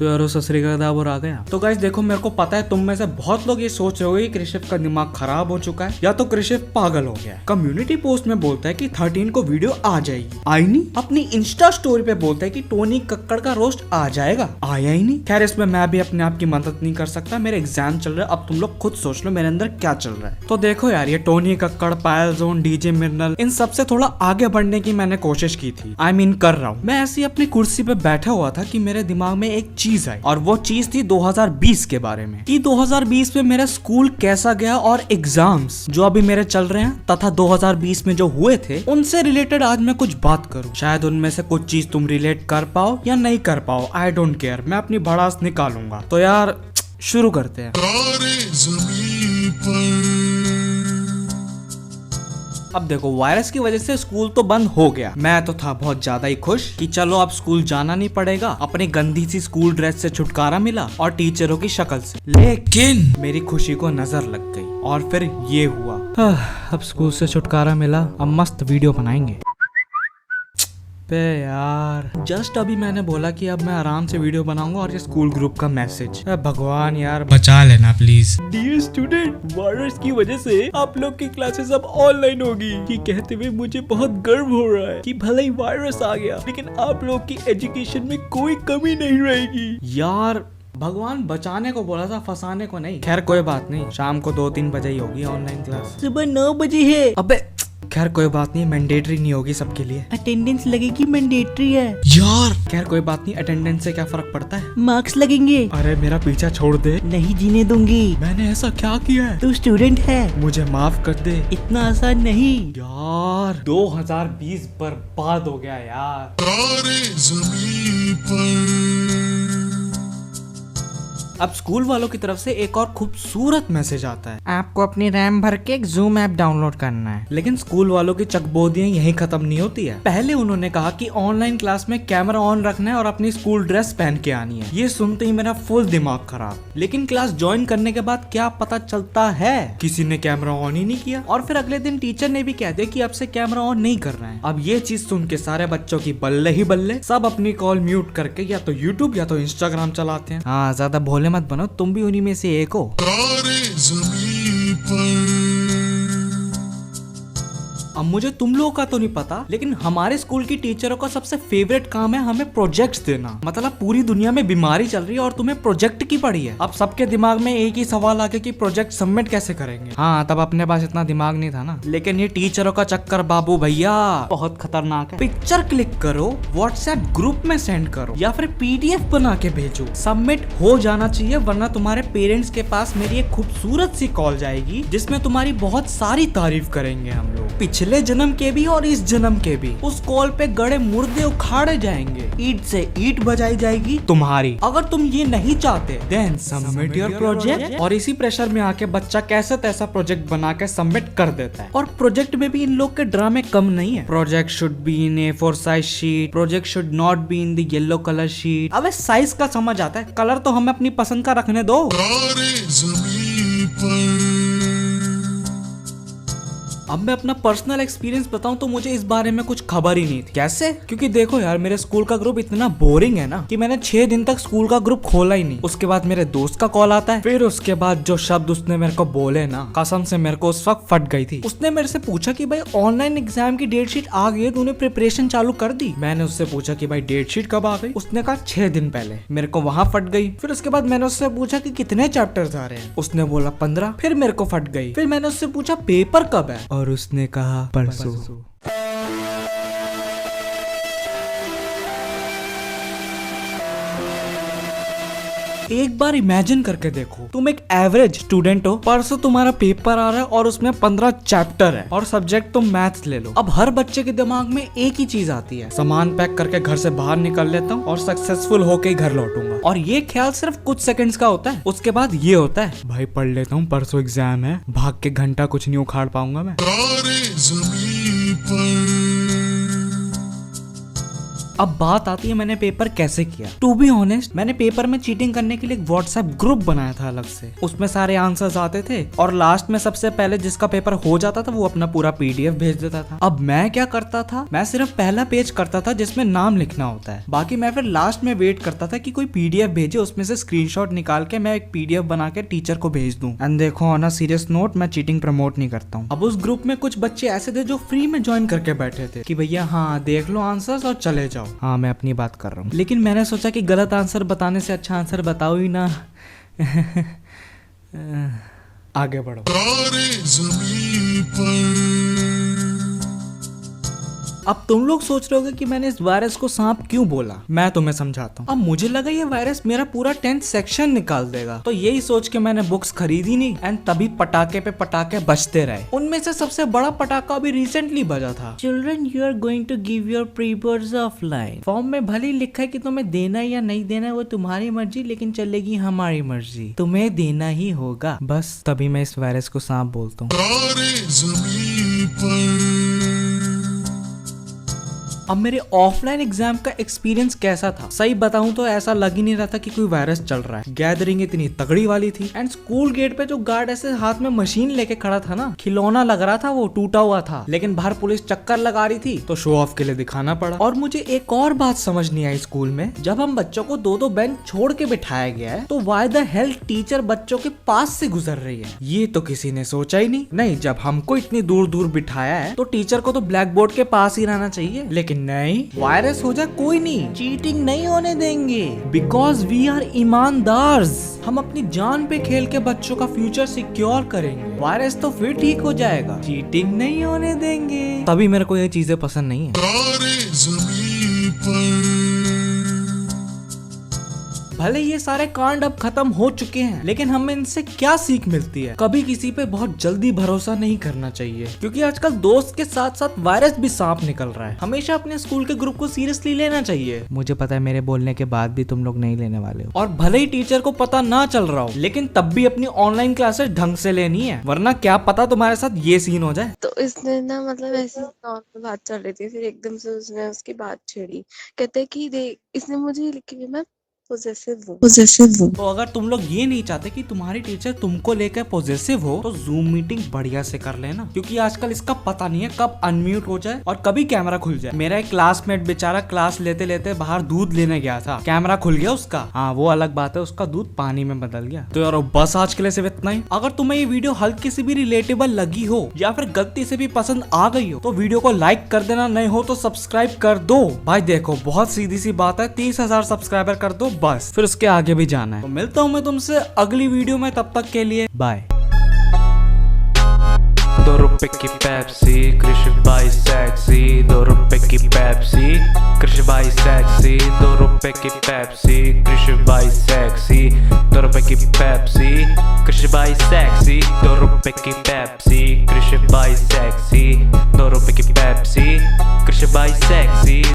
तो यार सत श्री अकाल दाबर आ गया। तो गाइस देखो, मेरे को पता है तुम में से बहुत लोग ये सोच रहे होगे कि कृषिप का दिमाग खराब हो चुका है या तो कृषिप पागल हो गया है। कम्युनिटी पोस्ट में बोलता है कि 13 को वीडियो आ जाएगी, आई नहीं। अपनी इंस्टा स्टोरी पे बोलता है कि टोनी कक्कड़ का रोस्ट आ जाएगा, आया ही नहीं। खैर इसमें मैं भी अपने आप की मदद नहीं कर सकता, मेरे एग्जाम चल रहे हैं। अब तुम लोग खुद सोच लो मेरे अंदर क्या चल रहा है। तो देखो यार, ये टोनी कक्कड़, पायल जोन, डीजे मिर्नल, इन सबसे थोड़ा आगे बढ़ने की मैंने कोशिश की थी। आई मीन कर रहा हूँ। मैं ऐसी अपनी कुर्सी पे बैठा हुआ था कि मेरे दिमाग में एक चीज आई, और वो चीज थी 2020 के बारे में, कि 2020 में मेरा स्कूल कैसा गया और एग्जाम्स जो अभी मेरे चल रहे हैं तथा 2020 में जो हुए थे उनसे रिलेटेड आज मैं कुछ बात करूं। शायद उनमें से कुछ चीज तुम रिलेट कर पाओ या नहीं कर पाओ, आई डोंट केयर, मैं अपनी भड़ास निकालूंगा। तो यार शुरू करते हैं। अब देखो, वायरस की वजह से स्कूल तो बंद हो गया। मैं तो था बहुत ज्यादा ही खुश कि चलो अब स्कूल जाना नहीं पड़ेगा, अपनी गंदी सी स्कूल ड्रेस से छुटकारा मिला और टीचरों की शक्ल से। लेकिन मेरी खुशी को नजर लग गई और फिर ये हुआ, अब स्कूल से छुटकारा मिला, अब मस्त वीडियो बनाएंगे। बे यार, जस्ट अभी मैंने बोला कि अब मैं आराम से वीडियो बनाऊंगा और ये स्कूल ग्रुप का मैसेज, भगवान यार बचा लेना प्लीज। डियर स्टूडेंट, वायरस की वजह से आप लोग की क्लासेस अब ऑनलाइन होगी। ये कहते हुए मुझे बहुत गर्व हो रहा है कि भले ही वायरस आ गया लेकिन आप लोग की एजुकेशन में कोई कमी नहीं रहेगी। यार भगवान बचाने को बोला था, फंसाने को नहीं। खैर कोई बात नहीं, शाम को 2-3 बजे ही होगी ऑनलाइन क्लास, सुबह 9 बजे है। अबे खैर कोई बात नहीं, मैंडेटरी नहीं होगी सबके लिए, अटेंडेंस लगेगी, मैंडेटरी है यार। खैर कोई बात नहीं, अटेंडेंस से क्या फर्क पड़ता है, मार्क्स लगेंगे। अरे मेरा पीछा छोड़ दे, नहीं जीने दूंगी। मैंने ऐसा क्या किया है, तू स्टूडेंट है, मुझे माफ कर दे। इतना आसान नहीं यार, 2020 बर्बाद हो गया यार। अब स्कूल वालों की तरफ से एक और खूबसूरत मैसेज आता है, आपको अपनी रैम भर के एक जूम ऐप डाउनलोड करना है। लेकिन स्कूल वालों की चकबोदियां यहीं खत्म नहीं होती है। पहले उन्होंने कहा कि ऑनलाइन क्लास में कैमरा ऑन रखना है और अपनी स्कूल ड्रेस पहन के आनी है। ये सुनते ही मेरा फुल दिमाग खराब। लेकिन क्लास ज्वाइन करने के बाद क्या पता चलता है, किसी ने कैमरा ऑन ही नहीं किया और फिर अगले दिन टीचर ने भी कह दिया कि अब से कैमरा ऑन नहीं करना है। अब ये चीज सुन के सारे बच्चों की बल्ले ही बल्ले, सब अपनी कॉल म्यूट करके या तो यूट्यूब या तो इंस्टाग्राम चलाते हैं। हाँ, ज्यादा भोले मत बनो, तुम भी उन्हीं में से एक हो। अब मुझे तुम लोगों का तो नहीं पता, लेकिन हमारे स्कूल की टीचरों का सबसे फेवरेट काम है हमें प्रोजेक्ट्स देना। मतलब पूरी दुनिया में बीमारी चल रही है और तुम्हें प्रोजेक्ट की पड़ी है। अब सबके दिमाग में एक ही सवाल आ गया कि प्रोजेक्ट सबमिट कैसे करेंगे। हाँ, तब अपने पास इतना दिमाग नहीं था ना। लेकिन ये टीचरों का चक्कर बाबू भैया बहुत खतरनाक है। पिक्चर क्लिक करो, व्हाट्सएप ग्रुप में सेंड करो या फिर PDF बना के भेजो, सबमिट हो जाना चाहिए, वरना तुम्हारे पेरेंट्स के पास मेरी एक खूबसूरत सी कॉल जाएगी जिसमें तुम्हारी बहुत सारी तारीफ करेंगे हम लोग, पिछले जन्म के भी और इस जन्म के भी। उस कॉल पे गड़े मुर्दे उखाड़े जाएंगे, ईंट से ईंट बजाई जाएगी तुम्हारी। अगर तुम ये नहीं चाहते देन सबमिट योर प्रोजेक्ट। और इसी प्रेशर में आके बच्चा कैसे तैसा प्रोजेक्ट बना के सबमिट कर देता है। और प्रोजेक्ट में भी इन लोग के ड्रामे कम नहीं है। Project should be in A4 size sheet, project should not be in the yellow colour sheet. अब साइज का समझ आता है, कलर तो हमें अपनी पसंद का रखने दो। अब मैं अपना पर्सनल एक्सपीरियंस बताऊं तो मुझे इस बारे में कुछ खबर ही नहीं थी। कैसे? क्योंकि देखो यार, मेरे स्कूल का ग्रुप इतना बोरिंग है ना कि मैंने 6 दिन तक स्कूल का ग्रुप खोला ही नहीं। उसके बाद मेरे दोस्त का कॉल आता है, फिर उसके बाद जो शब्द उसने मेरे को बोले ना, कसम से मेरे को उस वक्त फट गई थी। उसने मेरे से पूछा कि भाई ऑनलाइन एग्जाम की डेट शीट आ गई है, तूने प्रिपरेशन चालू कर दी? मैंने उससे पूछा कि भाई डेट शीट कब आ गई? उसने कहा 6 दिन पहले। मेरे को वहां फट गई। फिर उसके बाद मैंने उससे पूछा कि कितने चैप्टर्स आ रहे हैं? उसने बोला 15। फिर मेरे को फट गई। फिर मैंने उससे पूछा पेपर कब है? और उसने कहा परसों। एक बार इमेजिन करके देखो, तुम एक एवरेज स्टूडेंट हो, परसों तुम्हारा पेपर आ रहा है और उसमें 15 चैप्टर है और सब्जेक्ट तुम मैथ्स ले लो। अब हर बच्चे के दिमाग में एक ही चीज आती है, सामान पैक करके घर से बाहर निकल लेता हूँ और सक्सेसफुल होके ही घर लौटूंगा। और ये ख्याल सिर्फ कुछ सेकंड्स का होता है। उसके बाद ये होता है, भाई पढ़ लेता हूँ, परसों एग्जाम है, भाग के घंटा कुछ नहीं उखाड़ पाऊंगा मैं। अब बात आती है मैंने पेपर कैसे किया। टू बी ऑनेस्ट, मैंने पेपर में चीटिंग करने के लिए एक व्हाट्सएप ग्रुप बनाया था अलग से। उसमें सारे आंसर्स आते थे और लास्ट में सबसे पहले जिसका पेपर हो जाता था वो अपना पूरा पीडीएफ भेज देता था। अब मैं क्या करता था, मैं सिर्फ पहला पेज करता था जिसमें नाम लिखना होता है, बाकी मैं फिर लास्ट में वेट करता था कि कोई पीडीएफ भेजे, उसमें से स्क्रीनशॉट निकाल के मैं एक पीडीएफ बना के टीचर को भेज दूं। एंड देखो ऑन अ सीरियस नोट, मैं चीटिंग प्रमोट नहीं करता हूँ। अब उस ग्रुप में कुछ बच्चे ऐसे थे जो फ्री में ज्वाइन करके बैठे थे कि भैया हाँ देख लो आंसर्स और चले जाओ। हाँ मैं अपनी बात कर रहा हूँ, लेकिन मैंने सोचा कि गलत आंसर बताने से अच्छा आंसर बताओ ही ना। आगे बढ़ो। अब तुम लोग सोच रहे होगे कि मैंने इस वायरस को सांप क्यों बोला। मैं तुम्हें समझाता हूँ। अब मुझे लगा ये वायरस मेरा पूरा 10th सेक्शन निकाल देगा, तो यही सोच के मैंने बुक्स खरीदी नहीं एंड तभी पटाखे पे पटाखे बजते रहे। उनमें से सबसे बड़ा पटाखा अभी रिसेंटली बजा था। Children, you are going to give your preboards offline. Form में भले ही लिखा है कि तुम्हें देना या नहीं देना वो तुम्हारी मर्जी, लेकिन चलेगी हमारी मर्जी, तुम्हें देना ही होगा। बस तभी मैं इस वायरस को सांप बोलता हूँ। अब मेरे ऑफलाइन एग्जाम का एक्सपीरियंस कैसा था, सही बताऊं तो ऐसा लग ही नहीं रहा था कि कोई वायरस चल रहा है। गैदरिंग इतनी तगड़ी वाली थी एंड स्कूल गेट पे जो गार्ड ऐसे हाथ में मशीन लेके खड़ा था ना, खिलौना लग रहा था, वो टूटा हुआ था, लेकिन बाहर पुलिस चक्कर लगा रही थी तो शो ऑफ के लिए दिखाना पड़ा। और मुझे एक और बात समझ नहीं आई स्कूल में, जब हम बच्चों को दो बेंच छोड़ के बिठाया गया है तो व्हाई द हेल टीचर बच्चों के पास से गुजर रही है। ये तो किसी ने सोचा ही नहीं, जब हमको इतनी दूर दूर बिठाया है तो टीचर को तो ब्लैक बोर्ड के पास ही रहना चाहिए, लेकिन नहीं, वायरस हो जाए कोई नहीं, चीटिंग नहीं होने देंगे, बिकॉज वी आर ईमानदार्स। हम अपनी जान पे खेल के बच्चों का फ्यूचर सिक्योर करेंगे। वायरस तो फिर ठीक हो जाएगा, चीटिंग नहीं होने देंगे। तभी मेरे को ये चीजें पसंद नहीं है। भले ये सारे कांड अब खत्म हो चुके हैं, लेकिन हमें इनसे क्या सीख मिलती है? कभी किसी पे बहुत जल्दी भरोसा नहीं करना चाहिए, क्योंकि आजकल दोस्त के साथ साथ वायरस भी सांप निकल रहा है। हमेशा अपने स्कूल के ग्रुप को सीरियसली लेना चाहिए। मुझे पता है मेरे बोलने के बाद भी तुम लोग नहीं लेने वाले हो, और भले ही टीचर को पता ना चल रहा हो, लेकिन तब भी अपनी ऑनलाइन क्लासेस ढंग से लेनी है, वरना क्या पता तुम्हारे साथ ये सीन हो जाए। तो इसने ना मतलब ऐसी नॉर्मल बात चल रही थी, फिर एकदम से उसने उसकी बात छेड़ी। कहते कि देख, इसने मुझे लिखी हुई, मैं पोजेसिव हूँ। तो अगर तुम लोग ये नहीं चाहते कि तुम्हारी टीचर तुमको लेकर पॉजिटिव हो, तो जूम मीटिंग बढ़िया से कर लेना, क्योंकि आजकल इसका पता नहीं है कब अनम्यूट हो जाए और कभी कैमरा खुल जाए। मेरा एक क्लासमेट बेचारा क्लास लेते लेते बाहर दूध लेने गया था, कैमरा खुल गया उसका। हाँ वो अलग बात है, उसका दूध पानी में बदल गया। तो यार बस आज के लिए सिर्फ इतना ही। अगर तुम्हें ये वीडियो हल्की से भी रिलेटेबल लगी हो या फिर गलती से भी पसंद आ गई हो तो वीडियो को लाइक कर देना, नहीं हो तो सब्सक्राइब कर दो। भाई देखो बहुत सीधी सी बात है, 30,000 सब्सक्राइबर कर दो बस, फिर उसके आगे भी जाना है। तो मिलता हूँ मैं तुमसे अगली वीडियो में, तब तक के लिए बाय। 2 रुपए की पेप्सी, कृषि भाई सेक्सी। 2 रुपए की पेप्सी, कृषि भाई सेक्सी। 2 रुपए की पेप्सी, कृषि भाई सेक्सी। 2 रुपए की पेप्सी, कृषि भाई सेक्सी। 2 रुपए की पेप्सी, कृषि भाई सेक्सी। 2 रुपए की पेप्सी, कृषि भाई सेक्सी।